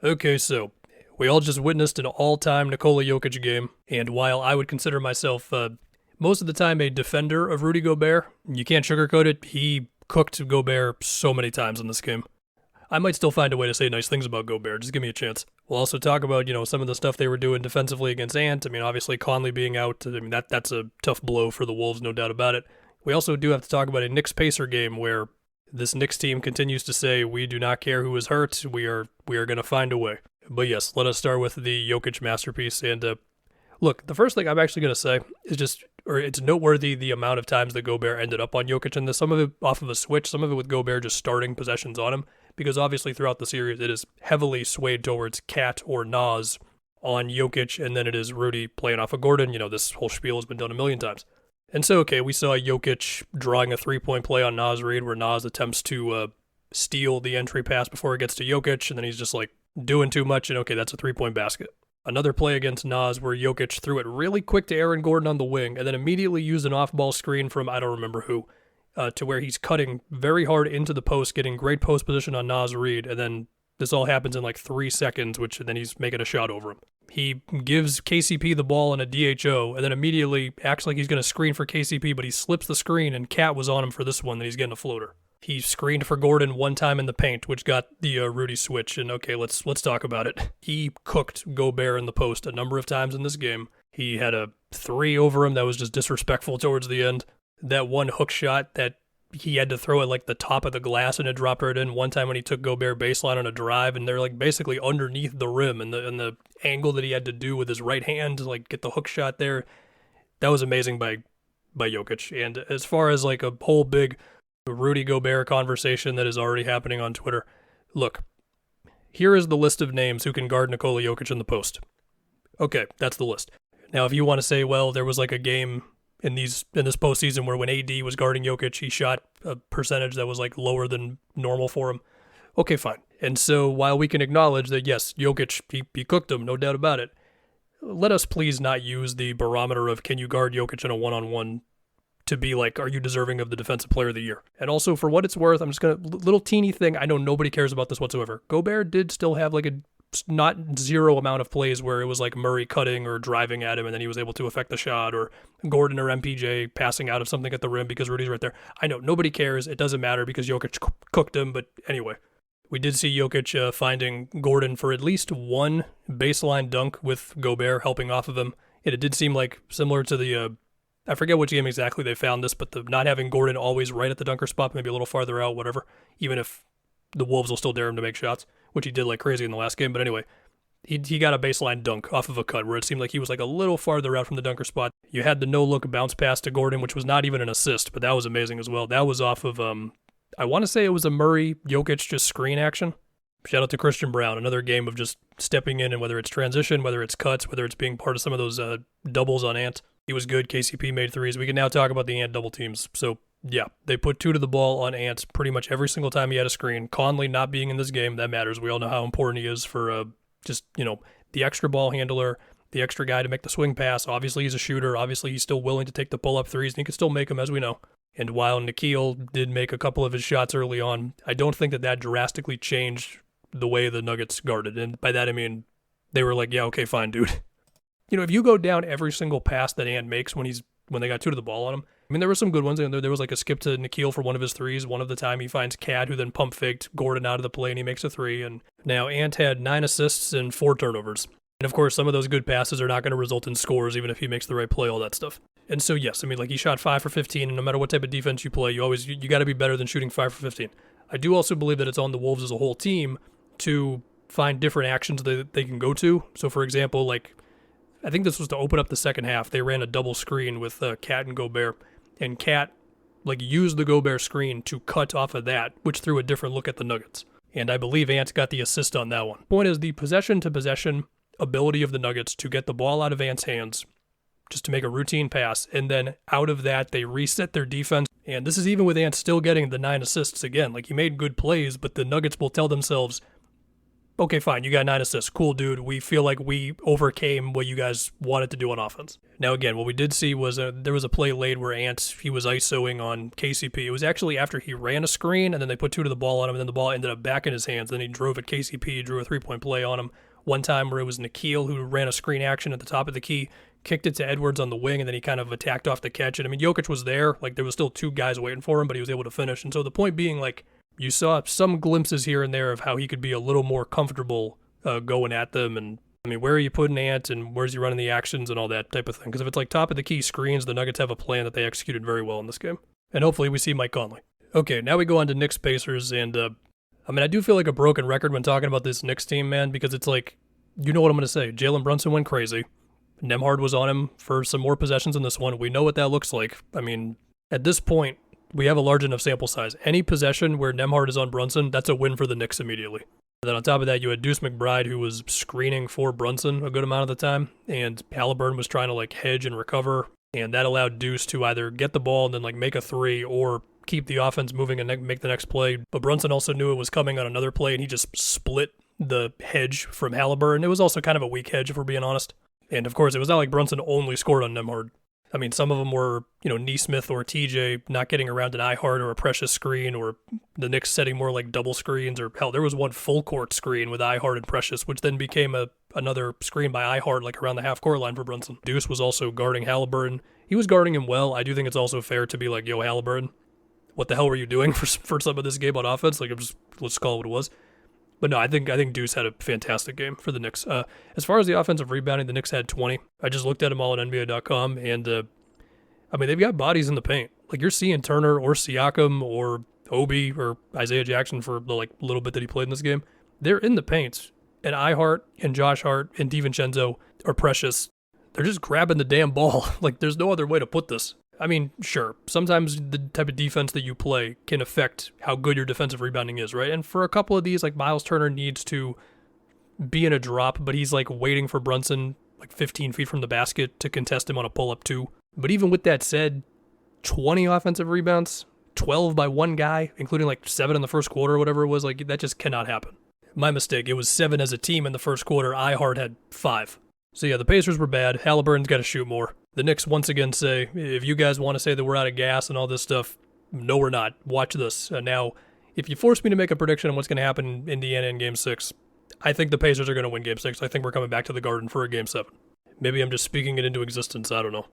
Okay, so we all just witnessed an all-time Nikola Jokic game, and while I would consider myself most of the time a defender of Rudy Gobert, you can't sugarcoat it. He cooked Gobert so many times in this game. I might still find a way to say nice things about Gobert. Just give me a chance. We'll also talk about, some of the stuff they were doing defensively against Ant. I mean, obviously Conley being out. I mean, that's a tough blow for the Wolves, no doubt about it. We also do have to talk about a Knicks-Pacer game where this Knicks team continues to say, we do not care who is hurt. We are going to find a way. But yes, let us start with the Jokic masterpiece. And look, the first thing I'm actually going to say is it's noteworthy the amount of times that Gobert ended up on Jokic in this. Some of it off of a switch, some of it with Gobert just starting possessions on him. Because obviously throughout the series, it is heavily swayed towards Cat or Nas on Jokic, and then it is Rudy playing off of Gordon. This whole spiel has been done a million times. And so, okay, we saw Jokic drawing a three-point play on Nas Reed where Nas attempts to steal the entry pass before it gets to Jokic, and then he's just like doing too much, and okay, that's a three-point basket. Another play against Nas where Jokic threw it really quick to Aaron Gordon on the wing, and then immediately used an off-ball screen from I don't remember who, to where he's cutting very hard into the post, getting great post position on Nas Reed, and then this all happens in like 3 seconds, which then he's making a shot over him. He gives KCP the ball in a DHO, and then immediately acts like he's going to screen for KCP, but he slips the screen, and Cat was on him for this one, and he's getting a floater. He screened for Gordon one time in the paint, which got the Rudy switch, and okay, let's talk about it. He cooked Gobert in the post a number of times in this game. He had a 3 over him that was just disrespectful towards the end. That one hook shot that he had to throw at like the top of the glass and it dropped right in. One time when he took Gobert baseline on a drive, and they're like basically underneath the rim, and the angle that he had to do with his right hand to like get the hook shot there, that was amazing by Jokic. And as far as like a whole big Rudy Gobert conversation that is already happening on Twitter, look, here is the list of names who can guard Nikola Jokic in the post. Okay, that's the list. Now, if you want to say, well, there was like a game in this postseason where when AD was guarding Jokic, he shot a percentage that was like lower than normal for him. Okay, fine. And so while we can acknowledge that, yes, Jokic, he cooked him, no doubt about it, let us please not use the barometer of can you guard Jokic in a one-on-one to be like, are you deserving of the Defensive Player of the Year? And also, for what it's worth, I'm just going to, little teeny thing, I know nobody cares about this whatsoever. Gobert did still have like a not zero amount of plays where it was like Murray cutting or driving at him and then he was able to affect the shot, or Gordon or MPJ passing out of something at the rim because Rudy's right there. I know, nobody cares. It doesn't matter because Jokic cooked him, but anyway. We did see Jokic finding Gordon for at least one baseline dunk with Gobert helping off of him. And it did seem like similar to the, I forget which game exactly they found this, but the not having Gordon always right at the dunker spot, maybe a little farther out, whatever, even if the Wolves will still dare him to make shots, which he did like crazy in the last game. But anyway, he got a baseline dunk off of a cut where it seemed like he was like a little farther out from the dunker spot. You had the no-look bounce pass to Gordon, which was not even an assist, but that was amazing as well. That was off of, I want to say it was a Murray-Jokic just screen action. Shout out to Christian Brown, another game of just stepping in, and whether it's transition, whether it's cuts, whether it's being part of some of those doubles on Ant. He was good. KCP made threes. We can now talk about the Ant double teams. So, yeah, they put 2 to the ball on Ant pretty much every single time he had a screen. Conley not being in this game, that matters. We all know how important he is for just, the extra ball handler, the extra guy to make the swing pass. Obviously, he's a shooter. Obviously, he's still willing to take the pull-up threes, and he can still make them, as we know. And while Nikhil did make a couple of his shots early on, I don't think that drastically changed the way the Nuggets guarded. And by that, I mean, they were like, yeah, okay, fine, dude. If you go down every single pass that Ant makes when they got 2 to the ball on him, I mean, there were some good ones. There was like a skip to Nikhil for one of his threes. One of the time he finds Cat, who then pump faked Gordon out of the play, and he makes a 3. And now Ant had 9 assists and 4 turnovers. And of course, some of those good passes are not going to result in scores, even if he makes the right play, all that stuff. And so, yes, I mean, like he shot 5 for 15, and no matter what type of defense you play, you got to be better than shooting 5 for 15. I do also believe that it's on the Wolves as a whole team to find different actions that they can go to. So, for example, like, I think this was to open up the second half. They ran a double screen with Cat and Gobert, and Cat used the Gobert screen to cut off of that, which threw a different look at the Nuggets. And I believe Ant got the assist on that one. Point is, the possession-to-possession ability of the Nuggets to get the ball out of Ant's hands, just to make a routine pass, and then out of that, they reset their defense. And this is even with Ant still getting the 9 assists again. Like, he made good plays, but the Nuggets will tell themselves, okay, fine, you got 9 assists. Cool, dude. We feel like we overcame what you guys wanted to do on offense. Now, again, what we did see was there was a play late where he was ISOing on KCP. It was actually after he ran a screen, and then they put 2 to the ball on him, and then the ball ended up back in his hands. Then he drove at KCP, drew a 3-point play on him. One time where it was Nikhil who ran a screen action at the top of the key, kicked it to Edwards on the wing, and then he kind of attacked off the catch. And I mean, Jokic was there. Like, there was still 2 guys waiting for him, but he was able to finish. And so the point being, like, you saw some glimpses here and there of how he could be a little more comfortable going at them. And I mean, where are you putting Ant and where's he running the actions and all that type of thing? Because if it's like top of the key screens, the Nuggets have a plan that they executed very well in this game. And hopefully we see Mike Conley. Okay, now we go on to Knicks Pacers. And I mean, I do feel like a broken record when talking about this Knicks team, man, because it's like, you know what I'm going to say. Jalen Brunson went crazy. Nembhard was on him for some more possessions in this one. We know what that looks like. I mean, at this point, we have a large enough sample size. Any possession where Nembhard is on Brunson, that's a win for the Knicks immediately. And then on top of that, you had Deuce McBride, who was screening for Brunson a good amount of the time, and Halliburton was trying to like hedge and recover, and that allowed Deuce to either get the ball and then like make a 3 or keep the offense moving and make the next play. But Brunson also knew it was coming on another play, and he just split the hedge from Halliburton. It was also kind of a weak hedge, if we're being honest. And of course, it was not like Brunson only scored on Nembhard. I mean, some of them were, Neesmith or TJ not getting around an iHeart or a Precious screen, or the Knicks setting more like double screens, or hell, there was one full court screen with iHeart and Precious, which then became another screen by iHeart like around the half court line for Brunson. Deuce was also guarding Halliburton. He was guarding him well. I do think it's also fair to be like, yo, Halliburton, what the hell were you doing for some of this game on offense? Like, let's call it what it was. But no, I think Deuce had a fantastic game for the Knicks. As far as the offensive rebounding, the Knicks had 20. I just looked at them all at NBA.com, and I mean, they've got bodies in the paint. Like, you're seeing Turner or Siakam or Obi or Isaiah Jackson for the like little bit that he played in this game. They're in the paints, and iHeart and Josh Hart and DiVincenzo are Precious. They're just grabbing the damn ball. Like, there's no other way to put this. I mean, sure, sometimes the type of defense that you play can affect how good your defensive rebounding is, right? And for a couple of these, like Miles Turner needs to be in a drop, but he's like waiting for Brunson like 15 feet from the basket to contest him on a pull-up too. But even with that said, 20 offensive rebounds, 12 by one guy, including like 7 in the first quarter or whatever it was, like that just cannot happen. My mistake, it was 7 as a team in the first quarter. iHeart had 5. So yeah, the Pacers were bad. Halliburton's got to shoot more. The Knicks once again say, if you guys want to say that we're out of gas and all this stuff, no, we're not. Watch this. Now, if you force me to make a prediction on what's going to happen in Indiana in Game 6, I think the Pacers are going to win Game 6. I think we're coming back to the Garden for a Game 7. Maybe I'm just speaking it into existence. I don't know.